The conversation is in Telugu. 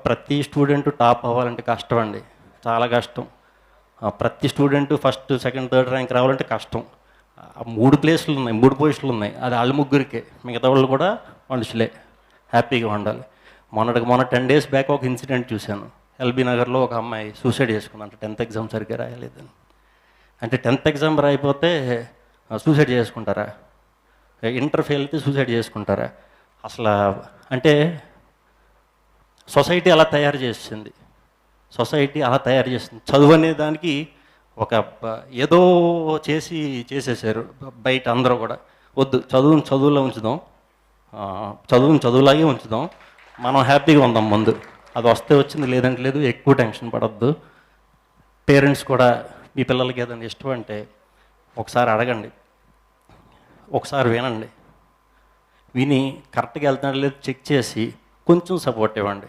ప్రతి స్టూడెంట్ టాప్ అవ్వాలంటే కష్టం అండి, చాలా కష్టం. ప్రతి student first second third rank రావాలంటే కష్టం. 3 ప్లేసులు ఉన్నాయి, 3 పొజిషన్లు ఉన్నాయి, అది వాళ్ళ ముగ్గురికే. మిగతా వాళ్ళు కూడా మనుషులే, హ్యాపీగా ఉండాలి. మొన్న 10 days బ్యాక్ ఒక ఇన్సిడెంట్ చూశాను. ఎల్బీ నగర్లో ఒక అమ్మాయి సూసైడ్ చేసుకుంది, అంటే 10th ఎగ్జామ్ సరిగ్గా రాయలేదని. అంటే 10th ఎగ్జామ్ రాయిపోతే సూసైడ్ చేసుకుంటారా? ఇంటర్ ఫెయిల్ అయితే సూసైడ్ చేసుకుంటారా? అసలు అంటే సొసైటీ అలా తయారు చేస్తుంది, చదువు అనే దానికి ఒక ఏదో చేసేసారు బయట అందరూ కూడా. వద్దు, చదువులో ఉంచుదాం, చదువులాగే ఉంచుదాం, మనం హ్యాపీగా ఉందాం ముందు. అది వస్తే వచ్చింది, లేదంటే లేదు, ఎక్కువ టెన్షన్ పడద్దు. పేరెంట్స్ కూడా మీ పిల్లలకి ఏదైనా ఇష్టం అంటే ఒకసారి అడగండి, ఒకసారి వినండి, విని కరెక్ట్గా వెళ్తున్నాడు లేదు చెక్ చేసి కొంచెం సపోర్ట్ ఇవ్వండి.